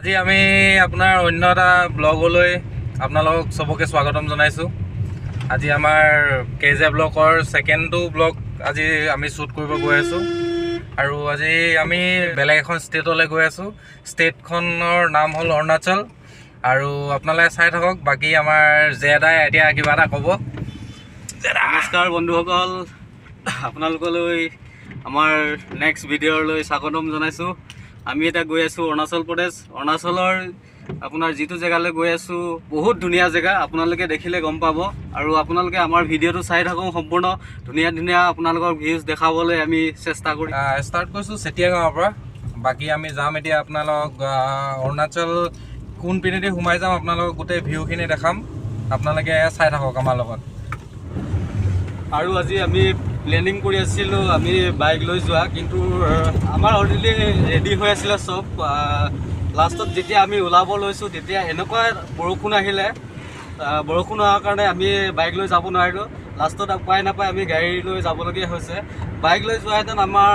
আজি আমি আপোনাৰ অন্য এটা ব্লগলৈ আপোনালোকক সবকে স্বাগতম জনাইছোঁ। আজি আমাৰ কেজে ব্লগৰ ছেকেণ্ডটো ব্লগ আজি আমি শ্বুট কৰিব গৈ আছোঁ আৰু আজি আমি বেলেগ এখন ষ্টেটলৈ গৈ আছোঁ। ষ্টেটখনৰ নাম হ'ল অৰুণাচল আৰু আপোনালোকে চাই থাকক। বাকী আমাৰ জেদাই এতিয়া কিবা এটা ক'ব। নমস্কাৰ বন্ধুসকল, আপোনালোকলৈ আমাৰ নেক্সট ভিডিঅ'লৈ স্বাগতম জনাইছোঁ। আমি এতিয়া গৈ আছোঁ অৰুণাচল প্ৰদেশ। অৰুণাচলৰ আপোনাৰ যিটো জেগালৈ গৈ আছোঁ বহুত ধুনীয়া জেগা, আপোনালোকে দেখিলে গম পাব। আৰু আপোনালোকে আমাৰ ভিডিঅ'টো চাই থাকক, সম্পূৰ্ণ ধুনীয়া ধুনীয়া আপোনালোকৰ ভিউজ দেখাবলৈ আমি চেষ্টা কৰিম। ষ্টাৰ্ট কৰিছোঁ চেতিয়া গাঁৱৰ পৰা। বাকী আমি যাম এতিয়া আপোনালোক অৰুণাচল কোন পিনেদি সোমাই যাম আপোনালোকক গোটেই ভিউখিনি দেখাম। আপোনালোকে চাই থাকক আমাৰ লগত। আৰু আজি আমি প্লেনিং কৰি আছিলোঁ আমি বাইক লৈ যোৱা, কিন্তু আমাৰ অলৰেডি ৰেডি হৈ আছিলে চব। লাষ্টত যেতিয়া আমি ওলাব লৈছোঁ তেতিয়া এনেকুৱা বৰষুণ আহিলে, বৰষুণ অহাৰ কাৰণে আমি বাইক লৈ যাব নোৱাৰিলোঁ। লাষ্টত উপায় নাপায় আমি গাড়ী লৈ যাবলগীয়া হৈছে। বাইক লৈ যোৱাহেঁতেন আমাৰ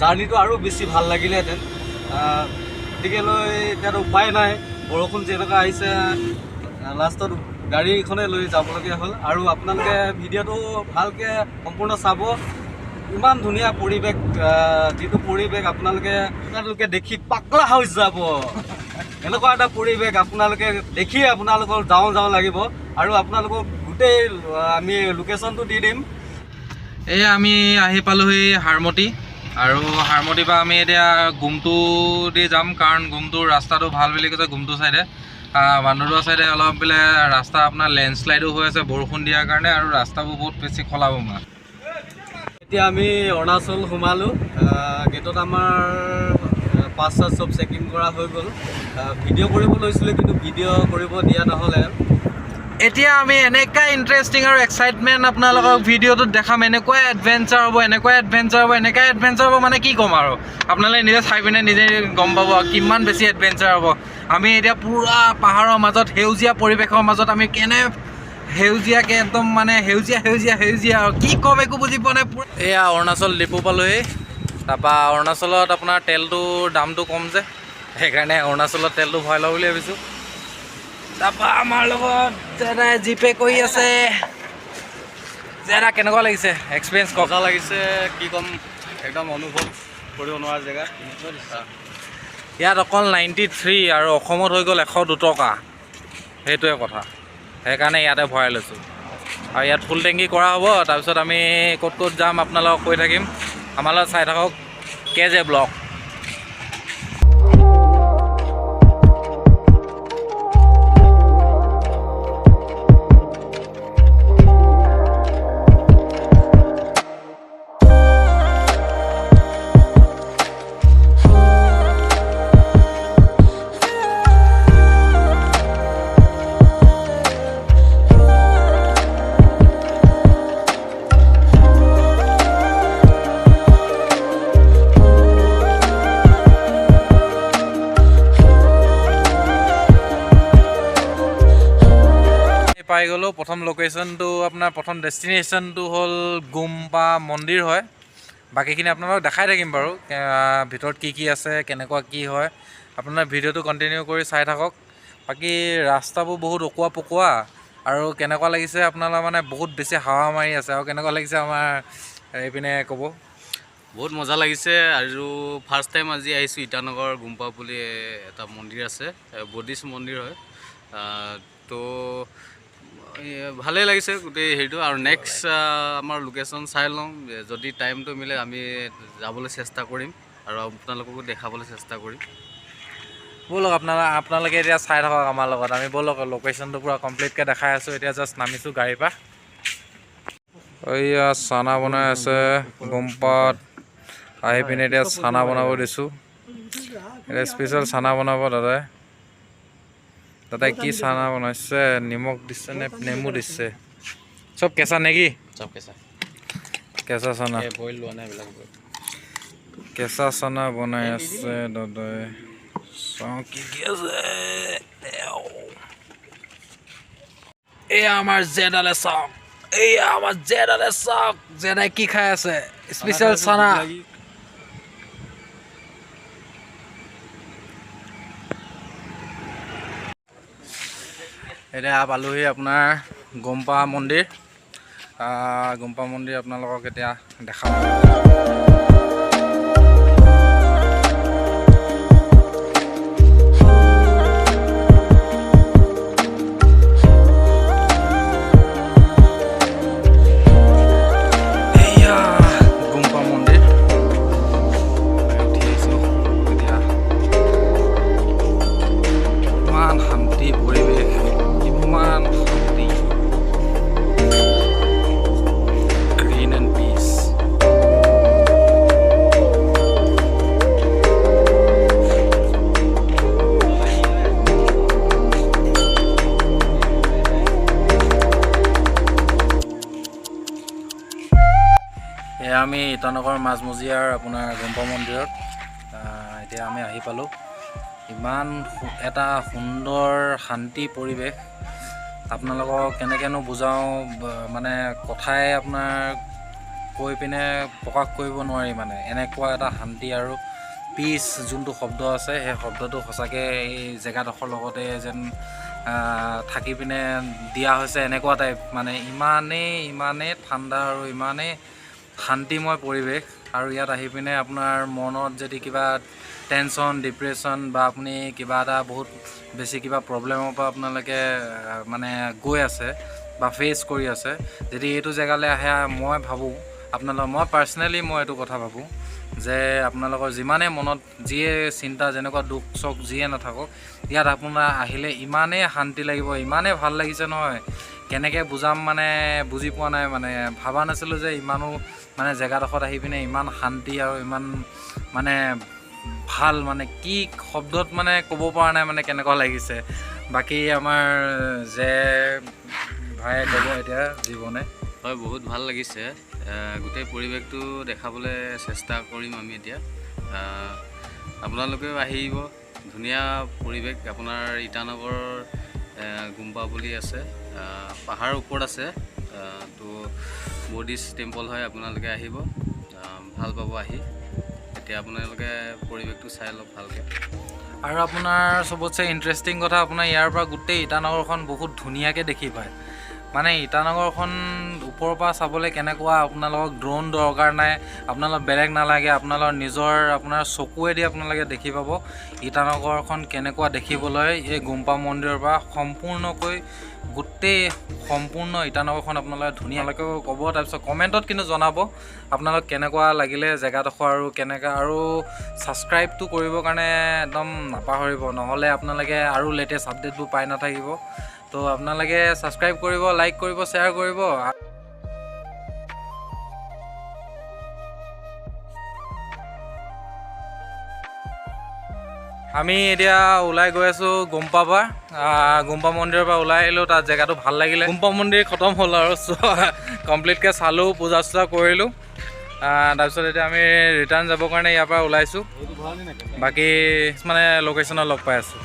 জাৰ্ণিটো আৰু বেছি ভাল লাগিলেহেঁতেন। গতিকে লৈ এতিয়াতো উপায় নাই, বৰষুণ যেনেকুৱা আহিছে লাষ্টত গাড়ীখনে লৈ যাবলগীয়া হ'ল। আৰু আপোনালোকে ভিডিঅ'টো ভালকৈ সম্পূৰ্ণ চাব। ইমান ধুনীয়া পৰিৱেশ, যিটো পৰিৱেশ আপোনালোকে দেখি পাগলা হৈ যাব। এনেকুৱা এটা পৰিৱেশ আপোনালোকে দেখি আপোনালোকৰ যাওঁ লাগিব। আৰু আপোনালোকক গোটেই আমি লোকেশ্যনটো দি দিম। এয়া আমি আহি পালোহি হাৰমতি আৰু হাৰমতিৰ পৰা আমি এতিয়া গুমটো দি যাম, কাৰণ গুমটোৰ ৰাস্তাটো ভাল বুলি কৈছে। গুমটো চাইডে বান্দৰদোৱা চাইডে অলপ বোলে ৰাস্তা আপোনাৰ লেণ্ডশ্লাইডো হৈ আছে বৰষুণ দিয়াৰ কাৰণে, আৰু ৰাস্তাবোৰ বহুত বেছি খলা বমা। এতিয়া আমি অৰুণাচল সোমালোঁ। গেটত আমাৰ পাছ চব চেকিং কৰা হৈ গ'ল। ভিডিঅ' কৰিব লৈছিলোঁ কিন্তু ভিডিঅ' কৰিব দিয়া নহ'লে। এতিয়া আমি এনেকুৱা ইণ্টাৰেষ্টিং আৰু এক্সাইটমেণ্ট আপোনালোকক ভিডিঅ'টোত দেখাম। এনেকুৱাই এডভেঞ্চাৰ হ'ব, এনেকুৱাই এডভেঞ্চাৰ হ'ব মানে কি ক'ম আৰু। আপোনালোকে নিজে চাই পিনে নিজে গম পাব কিমান বেছি এডভেঞ্চাৰ হ'ব। আমি এতিয়া পূৰা পাহাৰৰ মাজত, সেউজীয়া পৰিৱেশৰ মাজত আমি কেনে সেউজীয়াকৈ একদম মানে সেউজীয়া আৰু কি ক'ম একো বুজি পোৱা নাই। এয়া অৰুণাচল ডিপু পালোহি। তাৰপৰা অৰুণাচলত আপোনাৰ তেলটোৰ দামটো কম যে, সেইকাৰণে অৰুণাচলত তেলটো ভৰাই লওঁ বুলি ভাবিছোঁ। তাৰপৰা আমাৰ লগত জেদাই জিপে কৰি আছে। জেদা কেনেকুৱা লাগিছে এক্সপিৰিয়েঞ্চ? ককা লাগিছে, কি ক'ম, একদম অনুভৱ কৰিব নোৱাৰা জেগা। ইয়াত অকল 93 আৰু অসমত হৈ গ'ল 102 টকা। সেইটোৱে কথা, সেইকাৰণে ইয়াতে ভৰাই লৈছোঁ। আৰু ইয়াত ফুল টেংকি কৰা হ'ব। তাৰপিছত আমি ক'ত যাম আপোনালোকক কৈ থাকিম। আমাৰ লগত চাই থাকক কেজে ব্লগ। পাই গ'লোঁ প্ৰথম লোকেশ্যনটো, আপোনাৰ প্ৰথম ডেষ্টিনেশ্যনটো হ'ল গুম্পা মন্দিৰ হয়। বাকীখিনি আপোনালোকক দেখাই থাকিম বাৰু, ভিতৰত কি আছে, কেনেকুৱা কি হয়। আপোনাৰ ভিডিঅ'টো কণ্টিনিউ কৰি চাই থাকক। বাকী ৰাস্তাবোৰ বহুত অকোৱা পকোৱা, আৰু কেনেকুৱা লাগিছে আপোনালোকৰ মানে বহুত বেছি হাৱা মাৰি আছে। আৰু কেনেকুৱা লাগিছে আমাৰ এইপিনে ক'ব। বহুত মজা লাগিছে। আৰু ফাৰ্ষ্ট টাইম আজি আহিছোঁ ইটানগৰ গুম্পা বুলি এটা মন্দিৰ আছে, বুদ্ধিষ্ট মন্দিৰ হয়। তো ভালেই লাগিছে গোটেই হেৰিটো। আৰু নেক্সট আমাৰ লোকেশ্যন চাই লওঁ, যদি টাইমটো মিলে আমি যাবলৈ চেষ্টা কৰিম আৰু আপোনালোককো দেখাবলৈ চেষ্টা কৰিম। ব'লক আপোনালোকে এতিয়া চাই থাকক আমাৰ লগত। আমি ব'লক লোকেশ্যনটো পূৰা কমপ্লিটকৈ দেখাই আছোঁ। এতিয়া জাষ্ট নামিছোঁ গাড়ীৰ পৰা। এইয়া চানা বনাই আছে গুম্পাত আহি পিনে। এতিয়া চানা বনাব দিছোঁ। এতিয়া স্পেচিয়েল চানা বনাব দাদাই। কি চানা বনাইছে, নিমখ দিছে নে নেমু দিছে? চব কেঁচা নেকি? চব কেঁচা চানা, বইল লোৱা নাই এইবিলাক। কেঁচা চানা বনাই আছে দাদাই। চাওঁ কি আছে। এয়া আমাৰ জেদালে চাওক, জেদাই কি খাই আছে? স্পেচিয়েল চানা। এতিয়া পালোহি আপোনাৰ গোম্পা মন্দিৰ। গোম্পা মন্দিৰ আপোনালোকক এতিয়া দেখাম। আমি ইটানগৰ মাজমজিয়াৰ আপোনাৰ গোম্পা মন্দিৰত এতিয়া আমি আহি পালোঁ। ইমান এটা সুন্দৰ শান্তি পৰিৱেশ, আপোনালোকক কেনেকৈনো বুজাওঁ, মানে কথাই আপোনাৰ কৈ পিনে প্ৰকাশ কৰিব নোৱাৰি। মানে এনেকুৱা এটা শান্তি আৰু পিচ যোনটো শব্দ আছে, সেই শব্দটো সঁচাকৈ এই জেগাডোখৰ লগতে যেন থাকি পিনে দিয়া হৈছে এনেকুৱা টাইপ। মানে ইমানেই ঠাণ্ডা আৰু ইমানেই শান্তিময় পৰিৱেশ। আৰু ইয়াত আহি পিনে আপোনাৰ মনত যদি কিবা টেনশ্যন, ডিপ্ৰেশ্যন বা আপুনি কিবা এটা বহুত বেছি কিবা প্ৰব্লেমৰ পৰা আপোনালোকে মানে গৈ আছে বা ফেচ কৰি আছে, যদি এইটো জেগালৈ আহে, মই ভাবোঁ মই পাৰ্চনেলি এইটো কথা ভাবোঁ যে আপোনালোকৰ যিমানেই মনত যিয়ে চিন্তা, যেনেকুৱা দুখ চখ যিয়ে নাথাকক, ইয়াত আপোনাৰ আহিলে ইমানেই শান্তি লাগিব, ইমানেই ভাল লাগিছে নহয়, কেনেকৈ বুজাম মানে বুজি পোৱা নাই। মানে ভবা নাছিলোঁ যে ইমানো মানে জেগাডোখৰত আহি পিনে ইমান শান্তি আৰু ইমান মানে ভাল, মানে কি শব্দত মানে ক'ব পৰা নাই মানে কেনেকুৱা লাগিছে। বাকী আমাৰ যে ভাই ক'ব এতিয়া জীৱনে। হয়, বহুত ভাল লাগিছে। গোটেই পৰিৱেশটো দেখাবলৈ চেষ্টা কৰিম আমি এতিয়া। আপোনালোকেও আহিব, ধুনীয়া পৰিৱেশ। আপোনাৰ ইটানগৰ গোম্পা বুলি আছে, পাহাৰৰ ওপৰত আছে। তো বুদ্ধিষ্ট টেম্পল হয়, আপোনালোকে আহিব, ভাল পাব আহি। এতিয়া আপোনালোকে পৰিৱেশটো চাই লওক ভালকৈ। আৰু আপোনাৰ চবতছে ইণ্টাৰেষ্টিং কথা, আপোনাৰ ইয়াৰ পৰা গোটেই ইটানগৰখন বহুত ধুনীয়াকৈ দেখি পায়। মানে ইটানগৰখন ওপৰৰ পৰা চাবলৈ কেনেকুৱা, আপোনালোকক ড্ৰোন দৰকাৰ নাই, আপোনালোক বেলেগ নালাগে, আপোনাৰ চকুৱেদি আপোনালোকে দেখি পাব ইটানগৰখন কেনেকুৱা দেখিবলৈ। এই গোম্পা মন্দিৰৰ পৰা সম্পূৰ্ণ ইটানগৰখন আপোনালোকে ধুনীয়াকৈ ক'ব। তাৰপিছত কমেণ্টত কিন্তু জনাব আপোনালোক কেনেকুৱা লাগিলে জেগাডোখৰ, আৰু কেনেকুৱা, আৰু ছাবস্ক্ৰাইবটো কৰিবৰ কাৰণে একদম নাপাহৰিব, নহ'লে আপোনালোকে আৰু লেটেষ্ট আপডেটবোৰ পাই নাথাকিব। তো আপোনালোকে ছাবস্ক্ৰাইব কৰিব, লাইক কৰিব, শ্বেয়াৰ কৰিব। আমি এতিয়া ওলাই গৈ আছোঁ গোম্পাৰ পৰা, গোম্পা মন্দিৰৰ পৰা ওলাই আহিলোঁ। তাত জেগাটো ভাল লাগিলে। গোম্পা মন্দিৰ খতম হ'ল আৰু কমপ্লিটকৈ চালোঁ, পূজা চূজা কৰিলোঁ। তাৰপিছত এতিয়া আমি ৰিটাৰ্ণ যাবৰ কাৰণে ইয়াৰ পৰা ওলাইছোঁ। বাকী মানে লোকেশ্যনত লগ পাই আছোঁ।